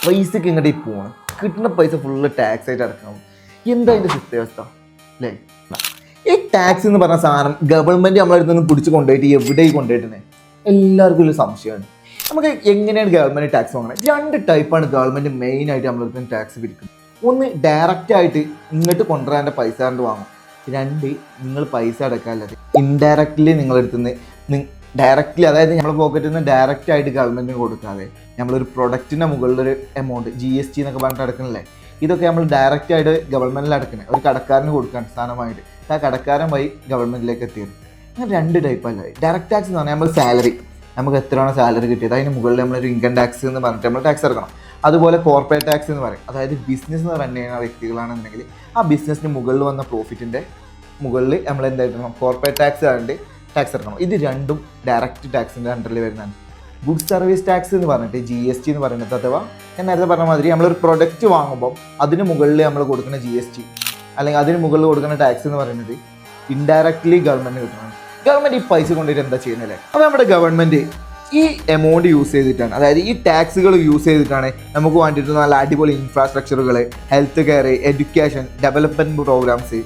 പൈസക്ക് ഇങ്ങോട്ടേ പോകണം, കിട്ടുന്ന പൈസ ഫുള്ള് ടാക്സ് ആയിട്ട് അടക്കണം. എന്താ അതിൻ്റെ സത്യാവസ്ഥ അല്ലേ? ഈ ടാക്സ് എന്ന് പറഞ്ഞ സാധനം ഗവൺമെൻറ് നമ്മളടുത്ത് നിന്ന് പിടിച്ച് കൊണ്ടുപോയിട്ട് എവിടേക്ക് കൊണ്ടുപോയിട്ടേ എല്ലാവർക്കും ഒരു സംശയമാണ്. നമുക്ക് എങ്ങനെയാണ് ഗവൺമെൻറ് ടാക്സ് വാങ്ങുന്നത്? 2 ടൈപ്പാണ് ഗവൺമെൻറ് മെയിനായിട്ട് നമ്മളടുത്ത് ടാക്സ് പിരിക്കുന്നത്. ഒന്ന്, ഡയറക്റ്റ് ആയിട്ട് ഇങ്ങോട്ട് കൊണ്ടുവരാൻ്റെ പൈസ കൊണ്ട് വാങ്ങും. 2, നിങ്ങൾ പൈസ അടക്കാനുള്ളത് ഇൻഡയറക്റ്റ്ലി നിങ്ങളെടുത്തുനിന്ന് ഡയറക്റ്റ്ലി, അതായത് നമ്മുടെ പോക്കറ്റിൽ നിന്ന് ഡയറക്റ്റ് ആയിട്ട് ഗവൺമെൻറ്റിന് കൊടുക്കാതെ നമ്മളൊരു പ്രൊഡക്റ്റിൻ്റെ മുകളിലൊരു എമൗണ്ട് GST എന്നൊക്കെ പറഞ്ഞിട്ട് അടക്കണില്ലേ, ഇതൊക്കെ നമ്മൾ ഡയറക്റ്റ് ആയിട്ട് ഗവൺമെൻറ്റിൽ അടക്കണേ, ഒരു കടക്കാരന് കൊടുക്കാൻ സ്ഥാനമായിട്ട് ആ കടക്കാരൻ വഴി ഗവൺമെൻറ്റിലേക്ക് എത്തിയത്. അങ്ങനെ 2 ടൈപ്പല്ല. ഡയറക്റ്റ് ടാക്സ് എന്ന് പറഞ്ഞാൽ നമ്മൾ സാലറി, നമുക്ക് എത്രയാണോ സാലറി കിട്ടിയത് അതിന് മുകളിൽ നമ്മളൊരു ഇൻകം ടാക്സ് എന്ന് പറഞ്ഞിട്ട് നമ്മൾ ടാക്സ് അടക്കണം. അതുപോലെ കോർപ്പറേറ്റ് ടാക്സ് എന്ന് പറയും, അതായത് ബിസിനസ് എന്ന് റൺ ചെയ്യുന്ന വ്യക്തികളാണെന്നുണ്ടെങ്കിൽ ആ ബിസിനസ്സിന് മുകളിൽ വന്ന പ്രോഫിറ്റിൻ്റെ മുകളിൽ നമ്മൾ എന്തായിട്ടണം കോർപ്പറേറ്റ് ടാക്സ് ആയിട്ട് ടാക്സ് അടക്കണം. ഇത് 2 ഡയറക്റ്റ് ടാക്സിൻ്റെ അണ്ടറിൽ വരുന്നതാണ്. ഗുഡ് സർവീസ് ടാക്സ് എന്ന് പറഞ്ഞിട്ട് GST എന്ന് പറയുന്നത്, അഥവാ ഞാൻ നേരത്തെ പറഞ്ഞ മാതിരി നമ്മളൊരു പ്രൊഡക്റ്റ് വാങ്ങുമ്പോൾ അതിന് മുകളിൽ നമ്മൾ കൊടുക്കുന്ന GST അല്ലെങ്കിൽ അതിന് മുകളിൽ കൊടുക്കുന്ന ടാക്സ് എന്ന് പറയുന്നത് ഇൻഡയറക്റ്റ്ലി ഗവൺമെൻറ് കിട്ടണം. ഗവൺമെൻറ് ഈ പൈസ കൊണ്ടുപോയിട്ട് എന്താ ചെയ്യുന്നില്ലേ? അപ്പോൾ നമ്മുടെ ഗവൺമെൻറ് ഈ എമൗണ്ട് യൂസ് ചെയ്തിട്ടാണ്, അതായത് ഈ ടാക്സുകൾ യൂസ് ചെയ്തിട്ടാണ് നമുക്ക് വേണ്ടിയിട്ട് നല്ല അടിപൊളി ഇൻഫ്രാസ്ട്രക്ചറുകൾ, health care, education, development programmes,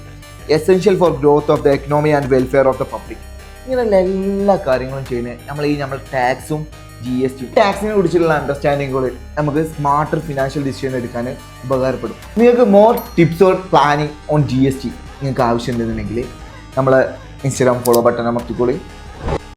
essential for growth of the economy and welfare of the public, ഇങ്ങനെയുള്ള എല്ലാ കാര്യങ്ങളും ചെയ്യുന്നത് നമ്മൾ ടാക്സും GST. ടാക്സിനെ കുറിച്ചുള്ള അണ്ടർസ്റ്റാൻഡിങ്ങുകൾ നമുക്ക് സ്മാർട്ടർ ഫിനാൻഷ്യൽ ഡിസിഷൻ എടുക്കാൻ ഉപകാരപ്പെടും. നിങ്ങൾക്ക് more tips or planning on GST നിങ്ങൾക്ക് ആവശ്യമുണ്ടെന്നുണ്ടെങ്കിൽ നമ്മളെ ഇൻസ്റ്റാഗ്രാം ഫോളോ ബട്ടൺ അമർത്തിക്കോളി.